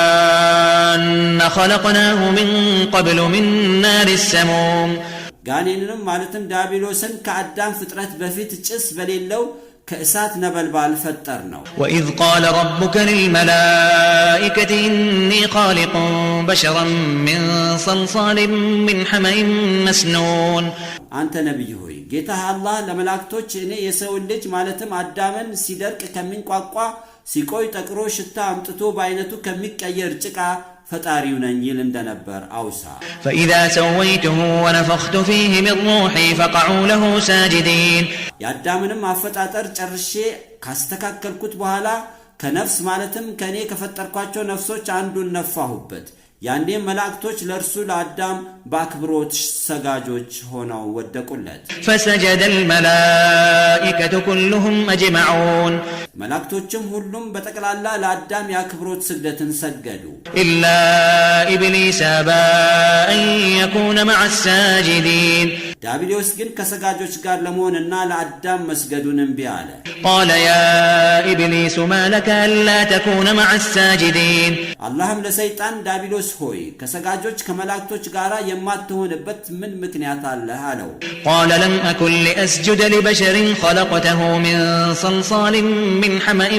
والجان خلقناه من قبل من نار السموم ጋኔንንም ማለትም ዳቢሎስን ከአዳም ፍጥረት በፊት ጭስ በሌለው ከእሳት ነበልባል ፈጠር ነው وإذ قال ربك للملائكة إني خالق بشرا من صلصال من حمأ مسنون አንተ ነብይ ሆይ ጌታህ አላህ ለመላእክቶች እኔ የሰው ልጅ ማለትም አዳምን ሲደርቅ ከሚንቋቋ ሲቆይ ጠቅሮ ሽታ አምጥቶ በአይነቱ ከሚቀየር ጭቃ ፈጣሪው ነኝ ይል እንደነበር አውሳ فإذا سويته ونفخت فيه من روحي فقعوا له ساجدين ያዳምንም አፈጣጠር ጨርሼ ካስተካከልኩት በኋላ ከነፍስ ማለትም ከኔ ከፈጠርኳቸው ነፍሶች አንዱን ነፋሁበት ያንዴ መላእክቶች ለርሱ ለአዳም በአክብሮት ሰጋጆች ሆነው ወደቁለት فسجد الملائكة كلهم أجمعون መላእክቶችም ሁሉም በጠቅላላ ለአዳም ያክብሮት ስግደትን ሰገዱ إلا إبليس أبى أن يكون مع الساجدين ዳቢሎስ ግን ከሰጋጆች ጋር ለመሆንና ለአዳም መስገዱን እምቢ አለ قال يا إبليس ما لك ألا تكون مع الساجدين አላህም ለሰይጣን ዳቢሎስ ሆይ ከሰጋጆች ከመላእክቶች ጋር የማትሆንበት ምን ምክንያት አለ አለው قال لم أكن لأسجد لبشر خلقته من صلصال من حمأ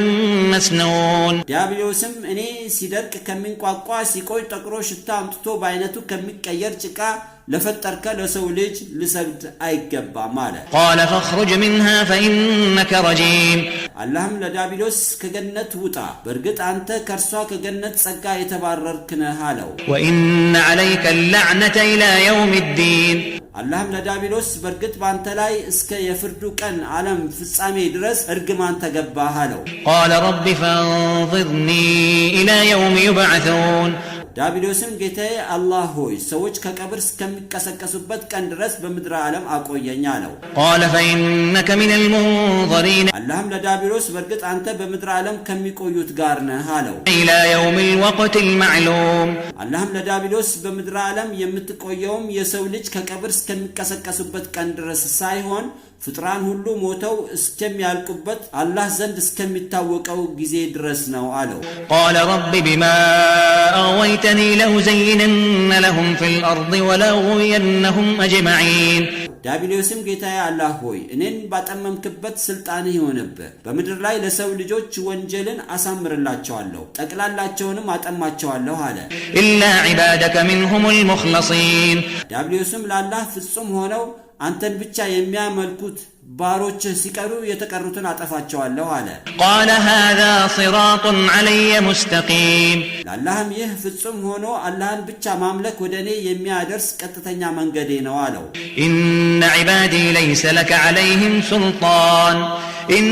مسنون ዳቢሎስም እኔ ሲደርቅ ከሚንቋቋ ሲቆይ ጠቅሮ ሽታ አምጥቶ በአይነቱ ከሚቀየር ጭቃ ለፈጠርከ ለሰው ልጅ ልሰግድ አይገባም አለ قال فاخرج منها فإنك رجيم አላህም ለዳቢሎስ ከገነት ውጣ በርግጥ አንተ ከርሷ ከገነት ጸጋ የተባረርክ ነህ አለው وإن عليك اللعنة إلى يوم الدين አላህም ለዳቢሎስ በርግጥ ባንተ ላይ እስከ የፍርዱ ቀን ዓለም ፍጻሜ ድረስ እርግማን ተገባህ አለው قال رب فانظرني إلى يوم يبعثون ዳቢሎስም ጌታዬ አላህ ሆይ ሰዎች ከቀብር እስከሚቀሰቀሱበት ቀን ድረስ በምድር ዓለም አቆየኝ አለው قال فإنك من المنظرين አላህም ለዳቢሎስ በርግጥ አንተ በምድር ዓለም ከሚቆዩት ጋር ነህ አለው إلى يوم الوقت المعلوم አላህም ለዳቢሎስ በምድር ዓለም የምትቆየውም የሰው ልጅ ከቀብር እስከሚቀሰቀሱበት ቀን ድረስ ሳይሆን ፍጥራን ሁሉ ሞተው እስከሚያልቁበት አላህ ዘንድ እስከሚታወቀው ጊዜ ድረስ ነው አለው قال رب بما أغويتني لأزينن لهم في الأرض ولأغوينهم أجمعين ዳቢሎስም ጌታዬ አላህ ሆይ እኔን ባጠመምክበት ስልጣን ይሆንብህ በምድር ላይ ለሰው ልጆች ወንጀልን አሳምርላቸዋለሁ ጠቅላላቸውንም አጠማቸዋለሁ አለ إلا عبادك منهم المخلصين ዳቢሎስም ለአላህ ፍጹም ሆነው አንተን ብቻ የሚያመልኩት ባሮች ሲቀሩ የተቀሩትን አጠፋቸዋለሁ አለ قال هذا صراط علي مستقيم ለአላህም ይህ ፍጹም ሆኖ አላህን ብቻ ማምለክ ወደኔ የሚያደርስ ቀጥተኛ መንገዴ ነው አለው إن عبادي ليس لك عليهم سلطان إن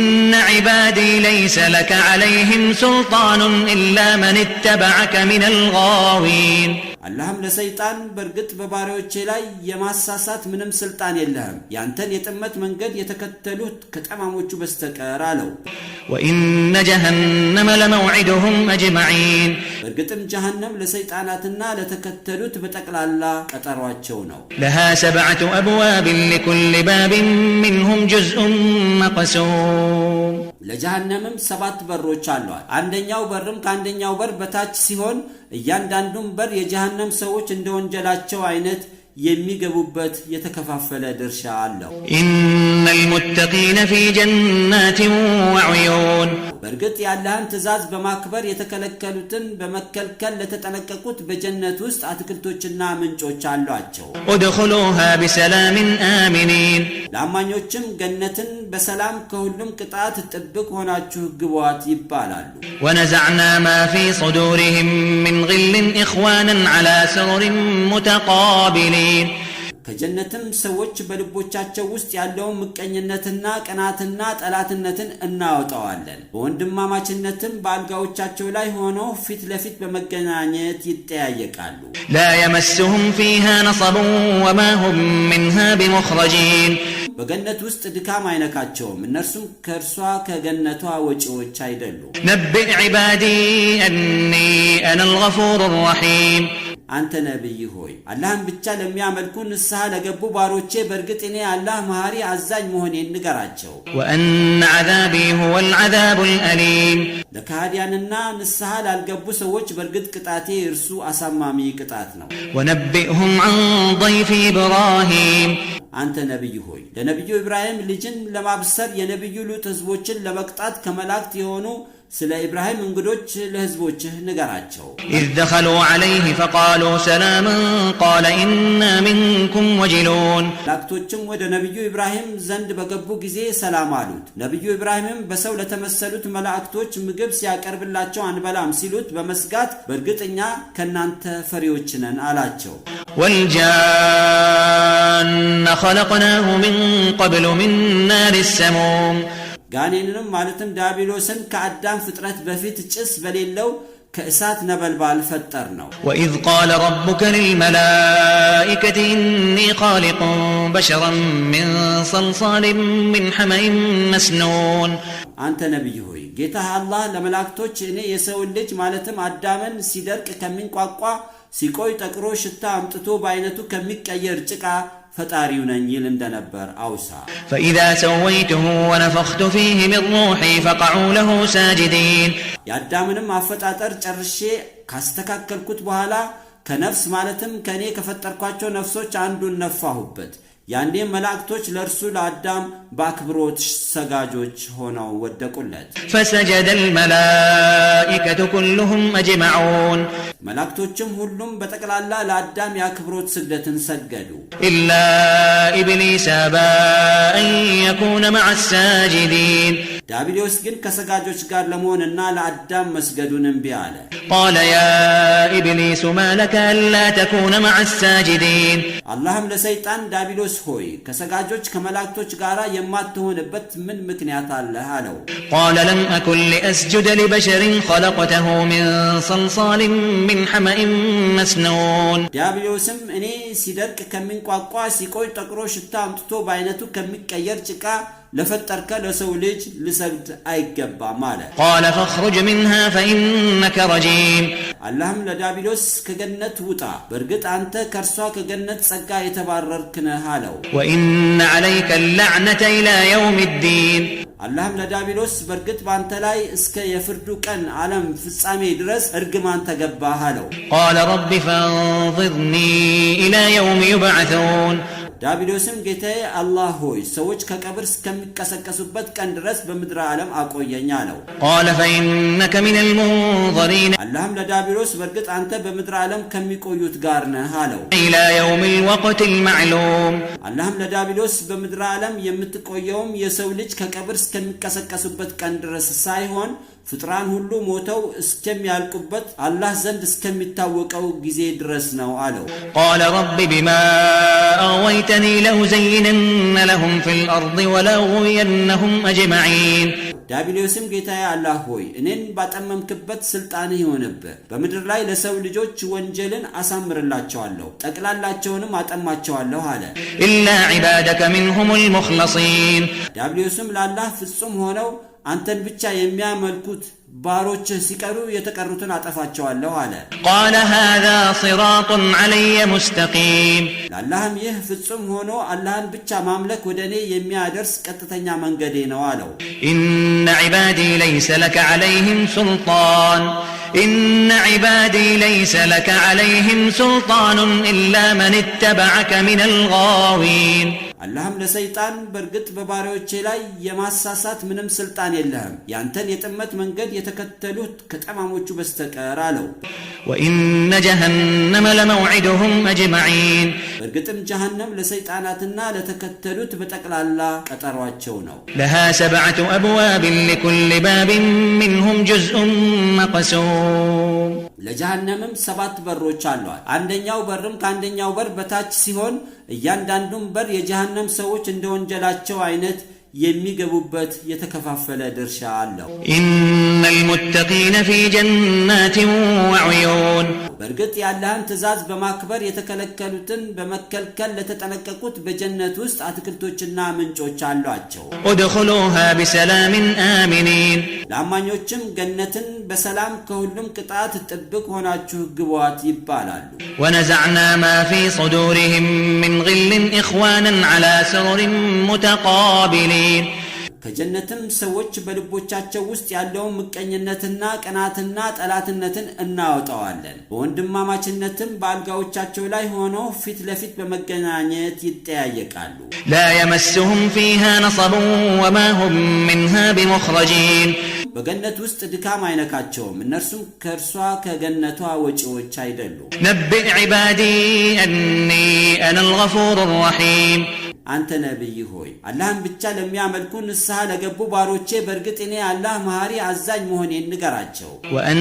عبادي ليس لك عليهم سلطان إلا من اتبعك من الغاوين አላህም ለሰይጣን በርግጥ በባሪያዎቼ ላይ የማሳሳት ምንም ስልጣን የለህም ያንተን የጥመት መንገድ የተከተሉት ከጠማሞቹ በስተቀር አለው وإن جهنم لموعدهم أجمعين በርግጥም ጀሃነም ለሰይጣናትና ለተከተሉት በጠቅላላ ቀጠሯቸው ነው لها 7 أبواب لكل باب منهم جزء مقسوم ለጀሃነምም 7 በሮች አሏት አንደኛው በርም ከአንደኛው በር በታች ሲሆን እያንዳንዱም በር የጀሃነም ሰዎች እንደወንጀላቸው አይነት የሚገቡበት የተከፋፈለ ድርሻ አለው إن المتقين في جنات وعيون በርግጥ ያለህን ትእዛዝ በማክበር የተከለከሉትን በመከልከል ለተጠነቀቁት በጀነት ውስጥ አትክልቶችና ምንጮች አሏቸው ادخلوها بسلام آمنين ለአማኞችም ገነትን በሰላም ከሁሉም ቅጣት ጥብቅ ሆናችሁ ግቧት ይባላሉ ونزعنا ما في صدورهم من غل إخوانا على سرر متقابلين ከጀነትም ሰዎች በልቦቻቸው ውስጥ ያለውን ምቀኝነትና ቅናትና ጠላትነትን እናወጣዋለን በወንድማማችነትም በአልጋዎቻቸው ላይ ሆነው ፊት ለፊት በመገናኘት ይጠያየቃሉ لا يمسهم فيها نصب وما هم منها بمخرجين በገነት ውስጥ ድካም አይነካቸውም እነርሱም ከርሷ ከገነቷ ወጪዎች አይደሉ نبئ عبادي أني أنا الغفور الرحيم አንተ ነብይ ሆይ አላህን ብቻ ለሚያመልኩ ንስሐ ለገቡ ባሮቼ በርግጥ እኔ አላህ መሐሪ አዛኝ መሆኔን ንገራቸው። وأن عذابي هو العذاب الأليم ለካህዲያንና ንስሐ ላልገቡ ሰዎች በርግጥ ቅጣቴ እርሱ አሳማሚ ቅጣት ነው። ونبئهم عن ضيف إبراهيم አንተ ነብይ ሆይ ለነብዩ ኢብራሂም ልጅን ለማብሰር የነብዩ ሉጥ ህዝቦችን ለመቅጣት ከመላእክት የሆኑ ስለ ኢብራሂም እንግዶች ለህዝቦችህ ንገራቸው። إذ دخلوا عليه فقالوا سلاما قال إنا منكم وجلون መላእክቶችም ወደ ነብዩ ኢብራሂም ዘንድ በገቡ ጊዜ ሰላም አሉት። ነብዩ ኢብራሂምም በሰው ለተመሰሉት መላእክቶች ምግብ ሲያቀርብላቸው አንበላም ሲሉት በመስጋት በእርግጠኛ ከናንተ ፈሪዎች ነን አላቸው። والجان خلقناه من قبل من نار السموم ጋኔንንም ማለትም ዳቢሎስን ከአዳም ፍጥረት በፊት ጭስ በሌለው ከእሳት ነበልባል ፈጠር ነው። وإذ قال ربك للملائكة إني خالق بشرا من صلصال من حمأ مسنون አንተ ነብይ ሆይ ጌታህ አላህ ለመላእክቶች እኔ የሰው ልጅ ማለትም አዳምን ሲደርቅ ከሚንቋቋ ሲቆይ ጠቅሮ ሽታ አምጥቶ በአይነቱ ከሚቀየር ጭቃ ፈጣሪው ነኝ ይል እንደነበር አውሳ። فإذا سويته ونفخت فيه من روحي فقعوا له ساجدين ያዳምንም አፈጣጠር ጨርሼ ካስተካከልኩት በኋላ ከነፍስ ማለትም ከኔ ከፈጠርኳቸው ነፍሶች አንዱን ነፋሁበት። ያንዴ መላእክቶች ለርሱ ለአዳም በአክብሮት ሰጋጆች ሆነው ወደቁለት። فسجد الملائكة كلهم أجمعون መላእክቶችም ሁሉም በጠቅላላ ለአዳም ያክብሮት ስግደትን ሰገዱ። إلا إبليس أبى أن يكون مع الساجدين ዳቢሎስ ግን ከሰጋጆች ጋር ለመሆንና ለአዳም መስገዱን እምቢ አለ። قال يا إبليس ما لك ألا تكون مع الساجدين አላህም ለሰይጣን ዳቢሎስ ሆይ ከሰጋጆች ከመላእክቶች ጋር የማትሆንበት ምን ምክንያት አለህ አለው። قال لم أكن لأسجد لبشر خلقته من صلصال من حمأ مسنون ዳቢሎስም እኔ ሲደርቅ ከሚንቋቋ ሲቆይ ጠቅሮ ሽታ አምጥቶ በአይነቱ ከሚቀየር ጭቃ ለፈጠርከ ለሰው ልጅ ልሰግድ አይገባም አለ። قال فاخرج منها فإنك رجيم አላህም ለዳቢሎስ ከገነት ውጣ በርግጥ አንተ ከርሷ ከገነት ጸጋ የተባረርክ ነህ አለው። وإن عليك اللعنة إلى يوم الدين አላህም ለዳቢሎስ በርግጥ ባንተ ላይ እስከ የፍርዱ ቀን ዓለም ፍጻሜ ድረስ እርግማን ተገባህ አለው። قال رب فانظرني إلى يوم يبعثون ዳቢሎስም ጌታዬ አላህ ሆይ ሰዎች ከቀብር እስከሚቀሰቀሱበት ቀን ድረስ በምድር ዓለም አቆየኝ አለው። قال فإنك من المنظرين አላህም ለዳቢሎስ በርግጥ አንተ በምድር ዓለም ከሚቆዩት ጋር ነህ አለው። إلى يوم الوقت المعلوم አላህም ለዳቢሎስ በምድር ዓለም የምትቆየውም የሰው ልጅ ከቀብር እስከሚቀሰቀሱበት ቀን ድረስ ሳይሆን ፍጥራን ሁሉ ሞተው እስከሚያልቁበት አላህ ዘንድ እስከሚታወቀው ጊዜ ድረስ ነው አለው። قال رب بما أغويتني لأزينن لهم في الأرض ولأغوينهم أجمعين ዳቢሎስም ጌታዬ አላህ ሆይ እኔን ባጠመምክበት ስልጣንህ ይሆንብህ በምድር ላይ ለሰው ልጆች ወንጀልን አሳምርላቸዋለሁ ጠቅላላቸውንም አጠማቸዋለሁ አለ። إلا عبادك منهم المخلصين ዳቢሎስም ለአላህ ፍጹም ሆነው አንተን ብቻ የሚያመልኩት ባሮች ሲቀሩ የተቀሩትን አጠፋቸዋለሁ አለ። قال هذا صراط علي مستقيم ለአላህም ይህ ፍጹም ሆኖ አላህን ብቻ ማምለክ ወደኔ የሚያደርስ ቀጥተኛ መንገዴ ነው አለው። إن عبادي ليس لك عليهم سلطان إن عبادي ليس لك عليهم سلطان إلا من اتبعك من الغاوين አላህም ለሰይጣን በርግጥ በባሪያዎቼ ላይ የማሳሳት ምንም ስልጣን የለህም ያንተን የጥመት መንገድ የተከተሉት ከጠማሞቹ በስተቀር አለው። وإن جهنم لموعدهم أجمعين በርግጥም ጀሃነም ለሰይጣናትና ለተከተሉት በጠቅላላ ቀጠሯቸው ነው። لها 7 أبواب لكل باب منهم جزء مقسوم ለጀሃነምም 7 በሮች አሏት። አንደኛው በርም ከአንደኛው በር በታች ሲሆን እያንዳንዱም በር የጀሃነም ሰዎች እንደወንጀላቸው አይነት የሚገቡበት የተከፋፈለ ድርሻ አለው። إن المتقين في جنات وعيون በርግጥ ያለህን ትእዛዝ በማክበር የተከለከሉትን በመከልከል ለተጠነቀቁት በጀነት ውስጥ አትክልቶችና ምንጮች አሏቸው። ادخلوها بسلام آمنين ለአማኞችም ገነትን በሰላም ከሁሉም ቅጣት ጥብቅ ሆናችሁ ግቧት ይባላሉ። ونزعنا ما في صدورهم من غل إخوانا على سرر متقابلين ከጀነትም ሰዎች በልቦቻቸው ውስጥ ያለውን ምቀኝነትና ቅናትና ጠላትነትን እናወጣዋለን። በወንድማማችነትም በአልጋዎቻቸው ላይ ሆነው ፊት ለፊት በመገናኘት ይጠያየቃሉ። لا يمسهم فيها نصب وما هم منها بمخرجين በገነት ውስጥ ድካም አይነካቸውም፣ እነርሱም ከእርሷ ከገነቷ ወጪዎች አይደሉም። نبئ عبادي أني أنا الغفور الرحيم አንተ ነብይ ሆይ አላህን ብቻ ለሚያመልኩ ንስሐ ለገቡ ባሮቼ በርግጥ እኔ አላህ መሐሪ አዛኝ መሆኔን ንገራቸው። وأن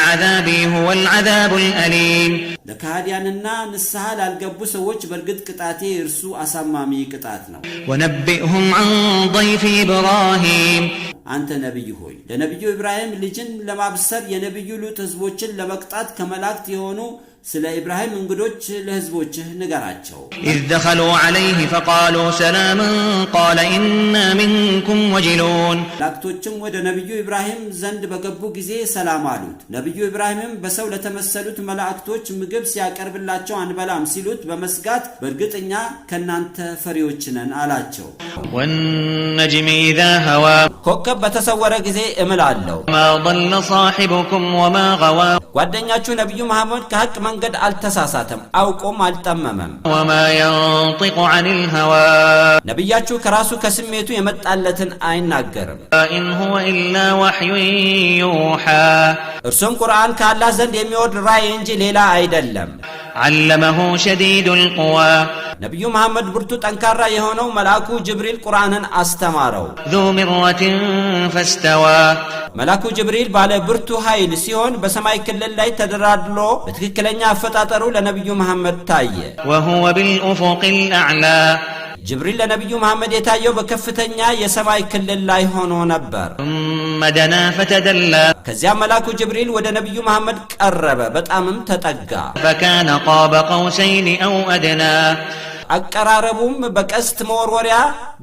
عذابي هو العذاب الأليم ለካህዲያንና ንስሐ ላልገቡ ሰዎች በርግጥ ቅጣቴ እርሱ አሳማሚ ቅጣት ነው። ونبئهم عن ضيف إبراهيم አንተ ነብይ ሆይ ለነብዩ ኢብራሂም ልጅን ለማብሰር የነብዩ ሉጥ ህዝቦችን ለመቅጣት ከመላእክት የሆኑ ስለ ኢብራሂም እንግዶች ለህዝቦችህ ንገራቸው። إذ دخلوا عليه فقالوا سلاما قال إنا منكم وجلون መላእክቶችም ወደ ነብዩ ኢብራሂም ዘንድ በገቡ ጊዜ ሰላም አሉት። ነብዩ ኢብራሂምም በሰው ለተመሰሉት መላእክቶች ምግብ ሲያቀርብላቸው አንበላም ሲሉት በመስጋት በርግጥኛ ከናንተ ፈሪዎች ነን አላቸው። والنجم إذا هوى ኮከብ በተሰወረ ጊዜ እምላለሁ ما ضل صاحبكم وما غوى ጓደኛችሁ ነብዩ መሐመድ ከሐቅ መንገድ አልተሳሳተም አውቆም አልጠመመም። وما ينطق عن الهوى ነብያችሁ ከራሱ ከስሜቱ የመጣለትን አይናገርም። إن هو إلا وحي يوحى እርሱም ቁርአን ከአላህ ዘንድ የሚወርድ ራእይ እንጂ ሌላ አይደለም። علمه شديد القوى ነብዩ መሐመድ ብርቱ ጠንካራ የሆነው መልአኩ ጅብሪል ቁርአንን አስተማረው። ذو مرة فاستوى መልአኩ ጅብሪል ባለ ብርቱ ኃይል ሲሆን በሰማይ ክልል ላይ ተደራድሎ በትክክለኛ አፈጣጠሩ ለነብዩ መሐመድ ታየ። وهو بالأفق الأعلى ጅብሪል ለነብዩ መሐመድ የታየው በከፍተኛ የሰማይ ክልል ላይ ሆኖ ነበር። ثم دنا فتدلى ከዚያ መልአኩ ጅብሪል ወደ ነብዩ መሐመድ ቀረበ፣ በጣምም ተጠጋ። فكان قاب قوسين أو أدنى አቀራረቡም በቀስት መወርወሪያ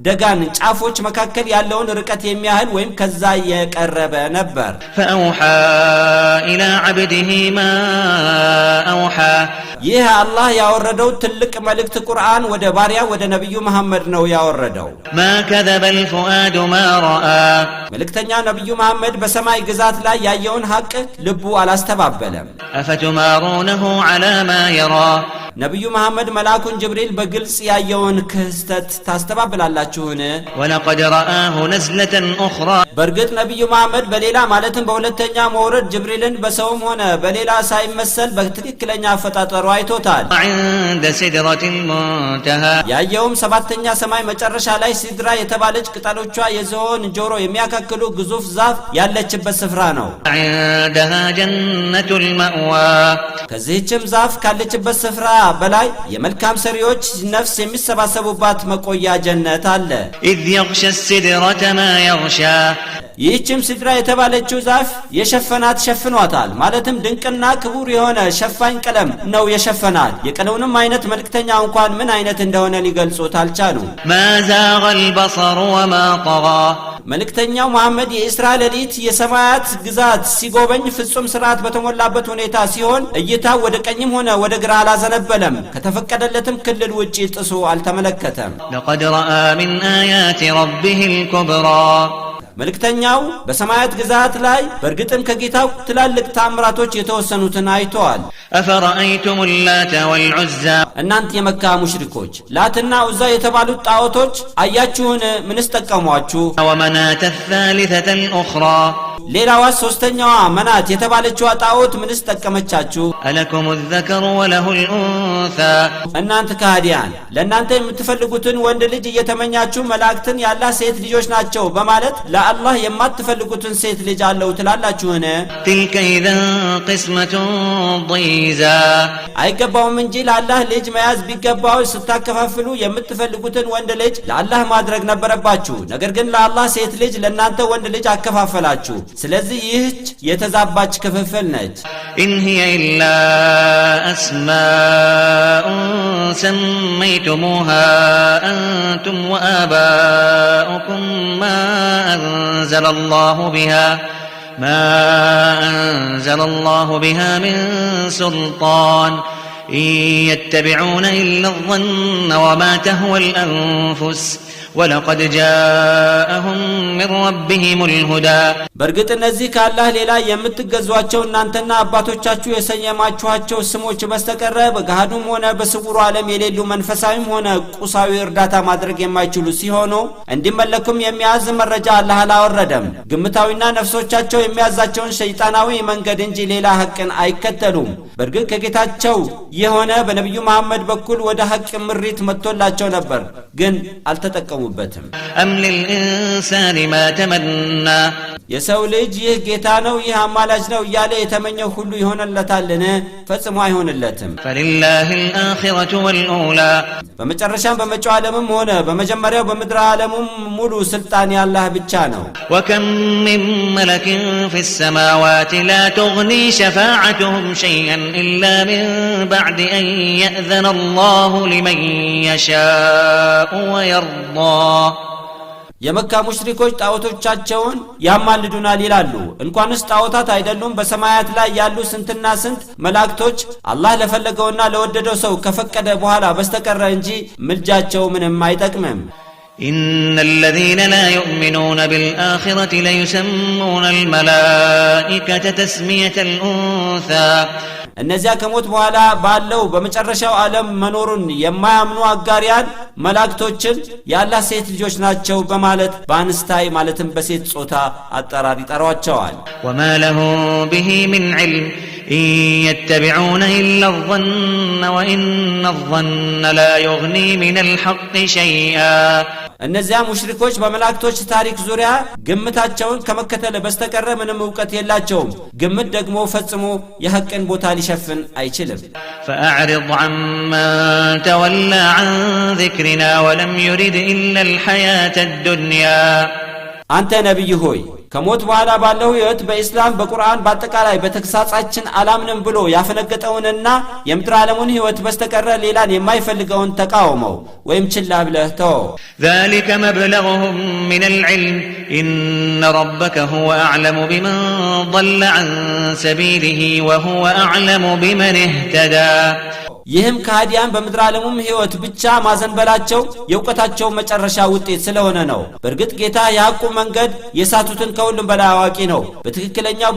ደጋን ጫፎች መካከል ያለውን ርቀት የሚያህል ወይም ከዛ የቀረበ ነበር። فأوحى إلى عبده ما أوحى ይህ አላህ ያወረደው ትልቅ መልእክት ቁርአን ወደ ባሪያ ወደ ነብዩ መሐመድ ነው ያወረደው። ما كذب الفؤاد ما رأى መልእክተኛ ነብዩ መሐመድ በሰማይ ግዛት ላይ ያየውን ሐቅ ልቡ አላስተባበለም። أفتمارونه على ما يرى ነብዩ መሐመድ መልአኩን ጅብሪል በግልጽ ያየውን ክስተት ታስተባብላላችሁን? ولقد رآه نزلة أخرى በርግጥ ነብዩ መሐመድ በሌላ ማለትም በሁለተኛ መውረድ ጅብሪልን በሰውም ሆነ በሌላ ሳይመሰል በትክክለኛ አፈጣጠሩ አይቶታል። عند سدرة المنتهى ያየውም ሰባተኛ ሰማይ መጨረሻ ላይ ሲድራ የተባለች ቅጠሎቿ የዝሆን ጆሮ የሚያካክሉ ግዙፍ ዛፍ ያለችበት ስፍራ ነው። عندها جنة المأوى ከዚህችም ዛፍ ካለችበት ስፍራ በላይ የመልካም ሰሪዎች ነፍስ የሚሰባሰቡባት መቆያ ጀነት አለ። إذ يغشى السدرة ما يغشى ይህችም ሲድራ የተባለችው ዛፍ የሸፈናት ሸፍኗታል። ማለትም ድንቅና ክቡር የሆነ ሸፋኝ ቀለም ነው የሸፈናት። የቀለሙንም አይነት መልእክተኛ እንኳን ምን አይነት እንደሆነ ሊገልጹት አልቻሉም። ما زاغ البصر وما طغى መልእክተኛው መሐመድ የኢስራ ሌሊት የሰማያት ግዛት ሲጎበኝ ፍጹም ስርዓት በተሞላበት ሁኔታ ሲሆን እይታው ወደ ቀኝም ሆነ ወደ ግራ አላዘነበለም። ከተፈቀደለትም ክልል ውጪ ጥሶ አልተመለከተም። لقد رأى من آيات ربه الكبرى መልእክተኛው በሰማያት ግዛት ላይ በርግጥም ከጌታው ትላልቅ ታምራቶች የተወሰኑትን አይተዋል። أفرأيتم اللات والعزى እናንተ የመካ ሙሽሪኮች ላትና ዑዛ የተባሉት ጣዖቶች አያችሁን? ምንስ ጠቀሟችሁ? ومناة الثالثة الأخرى ሌላዋ ሶስተኛዋ መናት የተባለችው ጣዖት ምንስ ጠቀመቻችሁ? ألكم الذكر وله الأنثى እናንተ ካህዲያን ለእናንተ የምትፈልጉትን ወንድ ልጅ እየተመኛችሁ መላእክትን ያላህ ሴት ልጆች ናቸው በማለት ለአላህ የማትፈልጉትን ሴት ልጅ አለው ትላላችሁን? تلك إذا قسمة ضيزى አይገባውም እንጂ ለአላህ ልጅ መያዝ ቢገባው ስታከፋፍሉ የምትፈልጉትን ወንድ ልጅ ለአላህ ማድረግ ነበረባችሁ። ነገር ግን ለአላህ ሴት ልጅ ለእናንተ ወንድ ልጅ አከፋፈላችሁ። ስለዚህ ይህች የተዛባች ክፍፍል ነች። إن هي إلا أسماء سميتموها أنتم وآباؤكم ما أنزل الله بها من سلطان إن يتبعون إلا الظن وما تهوى الأنفس ولقد جاءهم من ربهم الهدى በርግጥ እነዚህ ከአላህ ሌላ የምትገዟቸው እናንተና አባቶቻችሁ የሰየማችኋቸው ስሞች በስተቀር በገሃዱም ሆነ በስውሩ ዓለም የሌሉ መንፈሳዊም ሆነ ቁሳዊ እርዳታ ማድረግ የማይችሉ ሲሆኑ እንዲመለኩም የሚያዝ መረጃ አላህ አላወረደም። ግምታዊና ነፍሶቻቸው የሚያዛቸውን ሸይጣናዊ መንገድ እንጂ ሌላ ሐቅን አይከተሉም። በርግጥ ከጌታቸው የሆነ በነብዩ መሐመድ በኩል ወደ ሐቅ ምሪት መጥቶላቸው ነበር፣ ግን አልተጠቀሙበትም። أم للإنسان ما تمنى የሰው ልጅ ይህ ጌታ ነው ይህ አማላጅ ነው እያለ የተመኘው ሁሉ ይሆንለታልን? ፈጽሞ አይሆንለትም። فلله الآخرة والأولى በመጨረሻም በመጪው ዓለምም ሆነ በመጀመሪያው በምድር ዓለሙም ሙሉ ስልጣን ያላህ ብቻ ነው። وكم من ملك في السماوات لا تغني شفاعتهم شيئا إلا من بعد أن يأذن الله لمن يشاء ويرضى የመካ ሙሽሪኮች ጣዖቶቻቸውን ያማልዱናል ይላሉ። እንኳንስ ጣዖታት አይደሉም በሰማያት ላይ ያሉ ስንትና ስንት መላእክቶች አላህ ለፈለገውና ለወደደው ሰው ከፈቀደ በኋላ በስተቀር እንጂ ምልጃቸው ምንም አይጠቅምም። إن الذين لا يؤمنون بالآخرة ليسمون الملائكة تسمية الأنثى እነዚያ ከሞት በኋላ ባለው በመጨረሻው ዓለም መኖሩን የማያምኑ አጋሪያን መላእክቶችን የአላህ ሴት ልጆች ናቸው በማለት በአንስታይ ማለትም በሴት ጾታ አጠራር ይጠሯቸዋል። وما له به من علم إن يتبعون إلا الظن وإن الظن لا يغني من الحق شيئا እነዚያ ሙሽሪኮች በመላእክቶች ታሪክ ዙሪያ ግምታቸውን ከመከተል በስተቀር ምንም ዕውቀት የላቸውም። ግምት ደግሞ ፈጽሞ የሐቅን ቦታ ሊሸፍን አይችልም። فأعرض عمن تولى عن ذكرنا ولم يرد إلا الحياة الدنيا አንተ ነብይ ሆይ ከሞት በኋላ ባለው ሕይወት በእስላም በቁርአን በአጠቃላይ በተግሳጻችን አላምንም ብሎ ያፈነገጠውንና የምድር ዓለሙን ሕይወት በስተቀር ሌላን የማይፈልገውን ተቃውመው ወይም ችላ ብለህ ተው። ذلك مبلغهم من العلم إن ربك هو أعلم بمن ضل عن سبيله وهو أعلم بمن اهتدى ይህም ከሃዲያን በምድር ዓለሙም ሕይወት ብቻ ማዘንበላቸው የእውቀታቸው መጨረሻ ውጤት ስለሆነ ነው። በርግጥ ጌታ የሐቁ መንገድ የሳቱትን ከሁሉም በላይ አዋቂ ነው። በትክክለኛው